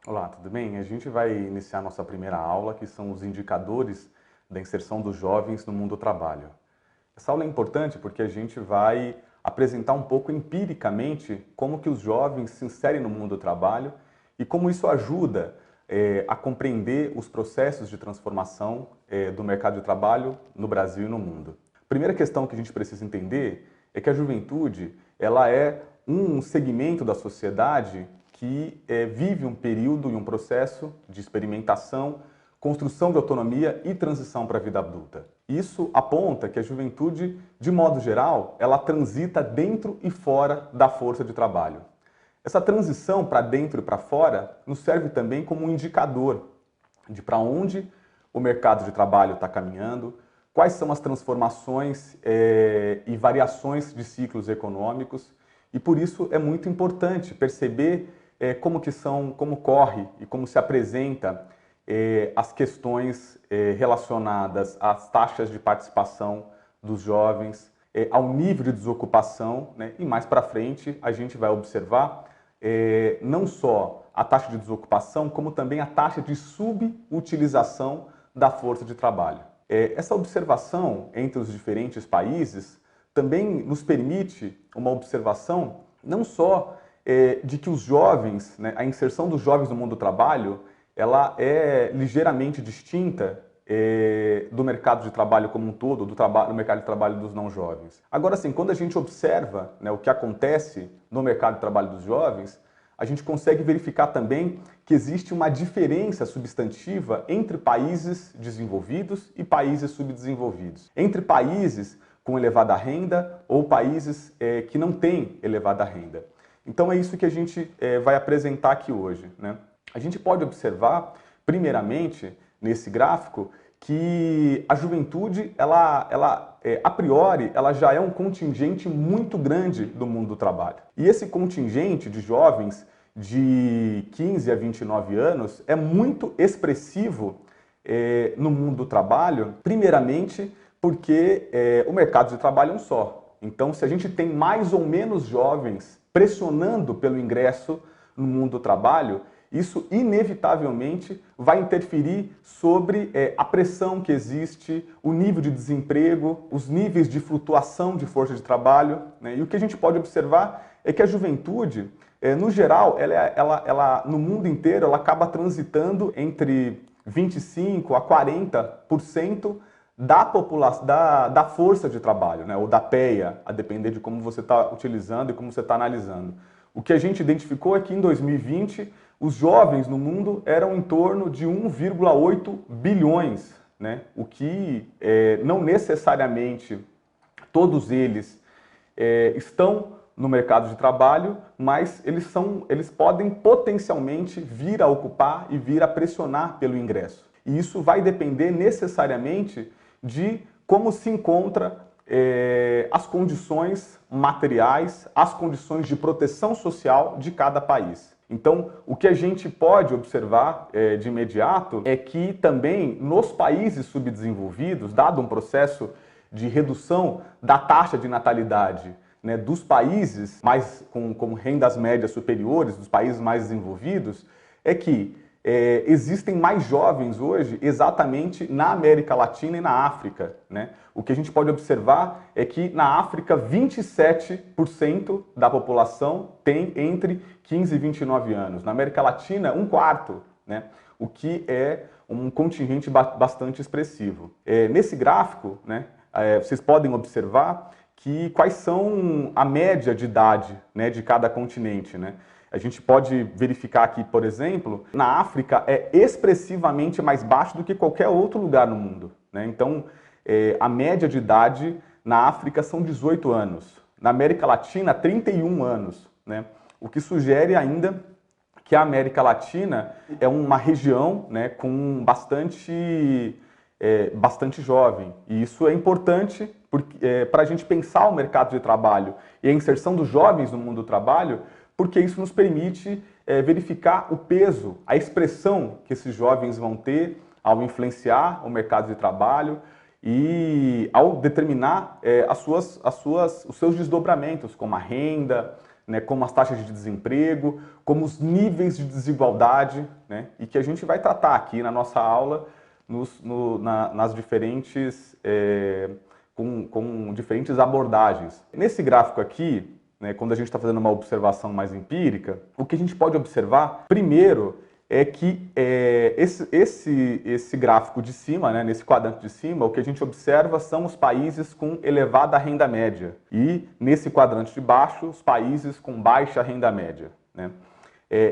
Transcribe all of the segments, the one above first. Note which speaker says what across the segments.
Speaker 1: Olá, tudo bem? A gente vai iniciar nossa primeira aula, que são os indicadores da inserção dos jovens no mundo do trabalho. Essa aula é importante porque a gente vai apresentar um pouco empiricamente como que os jovens se inserem no mundo do trabalho e como isso ajuda a compreender os processos de transformação do mercado de trabalho no Brasil e no mundo. A primeira questão que a gente precisa entender é que a juventude ela é um segmento da sociedade que vive um período e um processo de experimentação, construção de autonomia e transição para a vida adulta. Isso aponta que a juventude, de modo geral, ela transita dentro e fora da força de trabalho. Essa transição para dentro e para fora nos serve também como um indicador de para onde o mercado de trabalho está caminhando, quais são as transformações e variações de ciclos econômicos, e por isso é muito importante perceber como corre e como se apresenta as questões relacionadas às taxas de participação dos jovens, ao nível de desocupação, né? E mais para frente a gente vai observar não só a taxa de desocupação, como também a taxa de subutilização da força de trabalho. Essa observação entre os diferentes países também nos permite uma observação não só de que os jovens, né, a inserção dos jovens no mundo do trabalho, ela é ligeiramente distinta do mercado de trabalho como um todo, do mercado de trabalho dos não jovens. Agora sim, quando a gente observa, né, o que acontece no mercado de trabalho dos jovens, a gente consegue verificar também que existe uma diferença substantiva entre países desenvolvidos e países subdesenvolvidos. Entre países com elevada renda ou países que não têm elevada renda. Então é isso que a gente vai apresentar aqui hoje, né? A gente pode observar, primeiramente, nesse gráfico, que a juventude, a priori, ela já é um contingente muito grande do mundo do trabalho. E esse contingente de jovens de 15 a 29 anos é muito expressivo no mundo do trabalho, primeiramente porque o mercado de trabalho é um só. Então, se a gente tem mais ou menos jovens pressionando pelo ingresso no mundo do trabalho, isso inevitavelmente vai interferir sobre a pressão que existe, o nível de desemprego, os níveis de flutuação de força de trabalho, né? E o que a gente pode observar é que a juventude, no geral, ela no mundo inteiro, ela acaba transitando entre 25% a 40% da população, da força de trabalho, né? Ou da PEA, a depender de como você está utilizando e como você está analisando. O que a gente identificou é que em 2020 os jovens no mundo eram em torno de 1,8 bilhões, né? O que não necessariamente todos eles estão no mercado de trabalho, mas eles podem potencialmente vir a ocupar e vir a pressionar pelo ingresso. E isso vai depender necessariamente de como se encontra as condições materiais, as condições de proteção social de cada país. Então, o que a gente pode observar de imediato é que também nos países subdesenvolvidos, dado um processo de redução da taxa de natalidade, né, dos países mais com rendas médias superiores, dos países mais desenvolvidos, é que existem mais jovens hoje exatamente na América Latina e na África, né? O que a gente pode observar é que na África 27% da população tem entre 15 e 29 anos. Na América Latina, 1/4, né? O que é um contingente bastante expressivo. Nesse gráfico, né, vocês podem observar que quais são a média de idade, né, de cada continente, né? A gente pode verificar aqui, por exemplo, na África é expressivamente mais baixo do que qualquer outro lugar no mundo, né? Então, a média de idade na África são 18 anos. Na América Latina, 31 anos, né? O que sugere ainda que a América Latina é uma região, né, com bastante jovem. E isso é importante para a gente pensar o mercado de trabalho e a inserção dos jovens no mundo do trabalho, porque isso nos permite verificar o peso, a expressão que esses jovens vão ter ao influenciar o mercado de trabalho e ao determinar os seus desdobramentos, como a renda, né, como as taxas de desemprego, como os níveis de desigualdade, né, e que a gente vai tratar aqui na nossa aula nas diferentes, com diferentes abordagens. Nesse gráfico aqui, né, quando a gente está fazendo uma observação mais empírica, o que a gente pode observar, primeiro, é que esse gráfico de cima, né, nesse quadrante de cima, o que a gente observa são os países com elevada renda média. E nesse quadrante de baixo, os países com baixa renda média, né?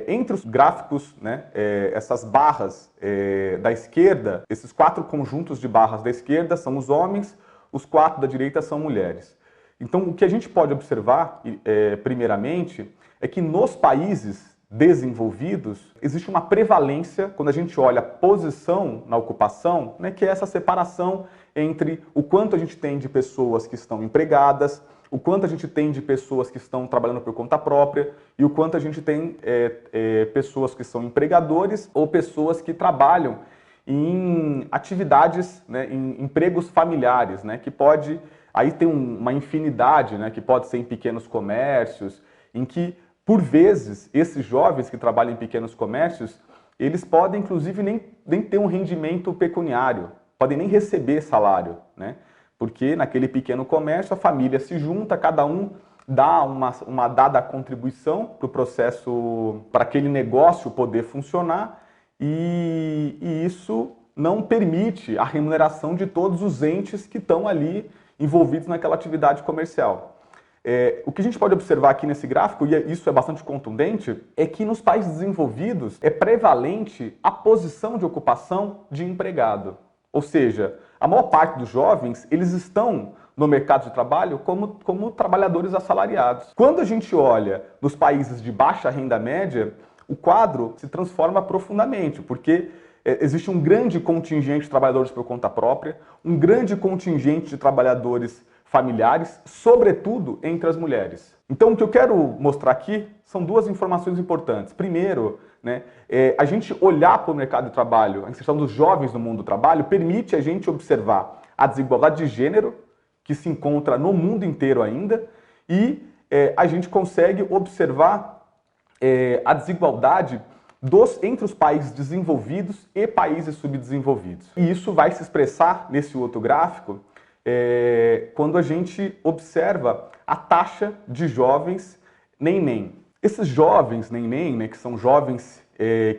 Speaker 1: Entre os gráficos, né, essas barras da esquerda, esses 4 conjuntos de barras da esquerda são os homens, os 4 da direita são mulheres. Então, o que a gente pode observar, primeiramente, é que nos países desenvolvidos existe uma prevalência, quando a gente olha a posição na ocupação, né, que é essa separação entre o quanto a gente tem de pessoas que estão empregadas, o quanto a gente tem de pessoas que estão trabalhando por conta própria e o quanto a gente tem pessoas que são empregadores ou pessoas que trabalham em atividades, né, em empregos familiares, né, que pode, aí tem uma infinidade, né, que pode ser em pequenos comércios, em que, por vezes, esses jovens que trabalham em pequenos comércios, eles podem, inclusive, nem ter um rendimento pecuniário, podem nem receber salário, né? Porque naquele pequeno comércio a família se junta, cada um dá uma dada contribuição para o processo, para aquele negócio poder funcionar, e isso não permite a remuneração de todos os entes que estão ali envolvidos naquela atividade comercial. O que a gente pode observar aqui nesse gráfico, e isso é bastante contundente, é que nos países desenvolvidos é prevalente a posição de ocupação de empregado. Ou seja, a maior parte dos jovens, eles estão no mercado de trabalho como trabalhadores assalariados. Quando a gente olha nos países de baixa renda média, o quadro se transforma profundamente, porque existe um grande contingente de trabalhadores por conta própria, um grande contingente de trabalhadores familiares, sobretudo entre as mulheres. Então, o que eu quero mostrar aqui são 2 informações importantes. Primeiro, né, a gente olhar para o mercado de trabalho, a inserção dos jovens no mundo do trabalho, permite a gente observar a desigualdade de gênero, que se encontra no mundo inteiro ainda, e a gente consegue observar a desigualdade entre os países desenvolvidos e países subdesenvolvidos. E isso vai se expressar nesse outro gráfico, quando a gente observa a taxa de jovens nem-nem. Esses jovens nem-nem, né, que são jovens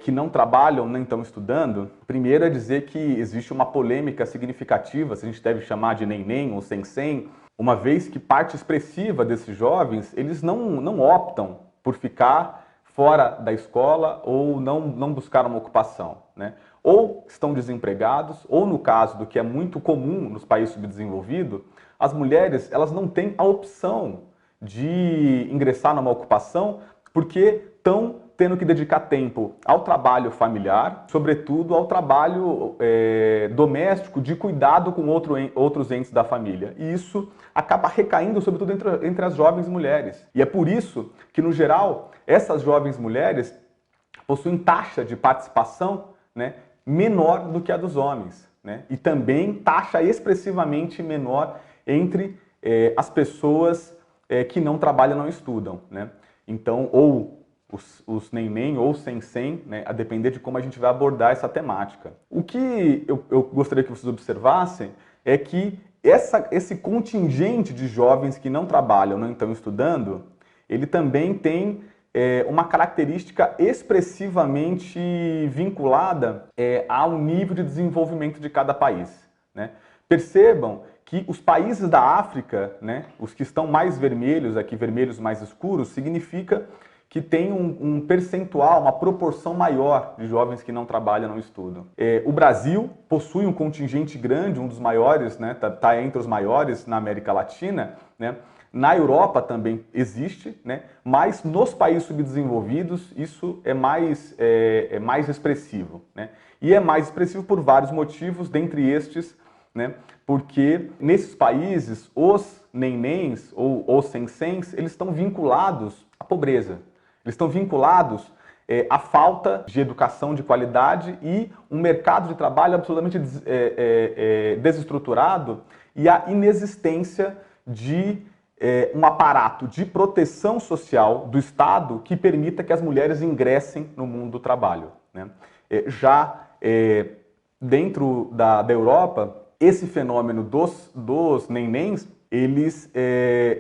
Speaker 1: que não trabalham nem estão estudando, primeiro é dizer que existe uma polêmica significativa, se a gente deve chamar de nem-nem ou sem-sem, uma vez que parte expressiva desses jovens, eles não optam por ficar fora da escola ou não buscar uma ocupação, né? Ou estão desempregados, ou no caso do que é muito comum nos países subdesenvolvidos, as mulheres elas não têm a opção de ingressar numa ocupação porque estão tendo que dedicar tempo ao trabalho familiar, sobretudo ao trabalho doméstico de cuidado com outros entes da família. E isso acaba recaindo sobretudo entre as jovens mulheres. E é por isso que, no geral, essas jovens mulheres possuem taxa de participação, né, menor do que a dos homens, né? E também taxa expressivamente menor entre as pessoas que não trabalham, não estudam, né? Então, ou os nem-nem ou sem-sem, né, a depender de como a gente vai abordar essa temática. O que eu gostaria que vocês observassem é que esse contingente de jovens que não trabalham, não estão estudando, ele também tem uma característica expressivamente vinculada ao nível de desenvolvimento de cada país, né? Percebam que os países da África, né, os que estão mais vermelhos, aqui vermelhos mais escuros, significa que tem um percentual, uma proporção maior de jovens que não trabalham, não estudam. O Brasil possui um contingente grande, um dos maiores, né, tá entre os maiores na América Latina, né? Na Europa também existe, né? Mas nos países subdesenvolvidos isso é mais expressivo, né? E é mais expressivo por vários motivos, dentre estes, né? Porque nesses países os nem-nens ou os sem-sens, eles estão vinculados à pobreza. Eles estão vinculados à falta de educação de qualidade e um mercado de trabalho absolutamente desestruturado e à inexistência de um aparato de proteção social do Estado que permita que as mulheres ingressem no mundo do trabalho, né? Dentro da Europa, esse fenômeno dos nenéns, eles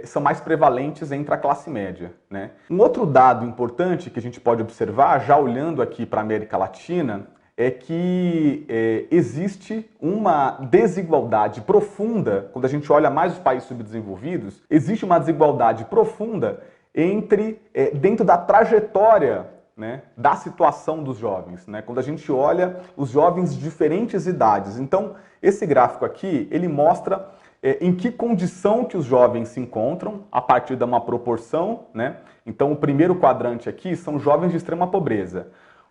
Speaker 1: são mais prevalentes entre a classe média, né? Um outro dado importante que a gente pode observar, já olhando aqui para a América Latina, é que existe uma desigualdade profunda, quando a gente olha mais os países subdesenvolvidos, existe uma desigualdade profunda dentro da trajetória, né, da situação dos jovens, né? Quando a gente olha os jovens de diferentes idades. Então, esse gráfico aqui, ele mostra em que condição que os jovens se encontram a partir de uma proporção, né? Então, o primeiro quadrante aqui são jovens de extrema pobreza.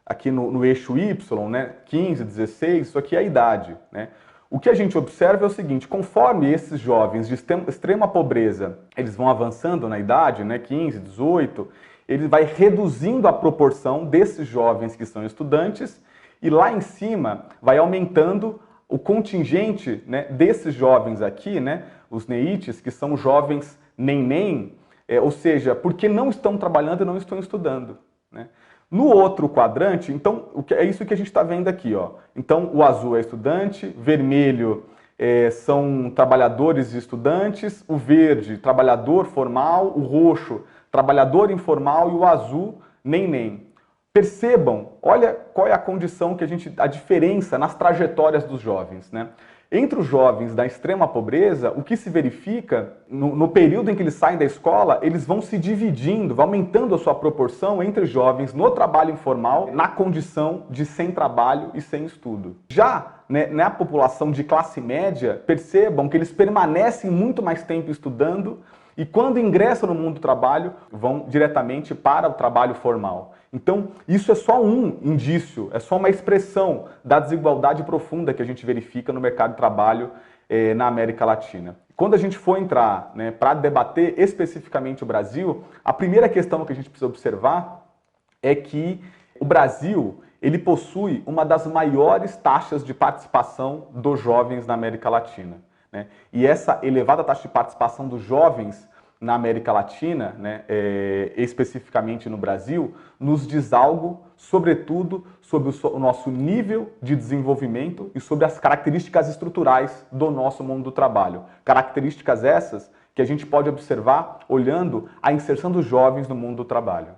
Speaker 1: Aqui no eixo Y, né, 15, 16, isso aqui é a idade, né? O que a gente observa é o seguinte: conforme esses jovens de extrema pobreza, eles vão avançando na idade, né, 15, 18, ele vai reduzindo a proporção desses jovens que são estudantes e lá em cima vai aumentando o contingente, né, desses jovens aqui, né, os NEITs, que são jovens neném, ou seja, porque não estão trabalhando e não estão estudando, né? No outro quadrante, então, é isso que a gente está vendo aqui, ó. Então, o azul é estudante, vermelho são trabalhadores e estudantes, o verde, trabalhador formal, o roxo, trabalhador informal e o azul, neném. Percebam, olha qual é a condição a diferença nas trajetórias dos jovens, né? Entre os jovens da extrema pobreza, o que se verifica, no período em que eles saem da escola, eles vão se dividindo, vão aumentando a sua proporção entre jovens no trabalho informal, na condição de sem trabalho e sem estudo. Já, né, na população de classe média, percebam que eles permanecem muito mais tempo estudando e quando ingressam no mundo do trabalho, vão diretamente para o trabalho formal. Então, isso é só um indício, é só uma expressão da desigualdade profunda que a gente verifica no mercado de trabalho na América Latina. Quando a gente for entrar, né, para debater especificamente o Brasil, a primeira questão que a gente precisa observar é que o Brasil ele possui uma das maiores taxas de participação dos jovens na América Latina, né? E essa elevada taxa de participação dos jovens na América Latina, né, especificamente no Brasil, nos diz algo, sobretudo, sobre o nosso nível de desenvolvimento e sobre as características estruturais do nosso mundo do trabalho. Características essas que a gente pode observar olhando a inserção dos jovens no mundo do trabalho.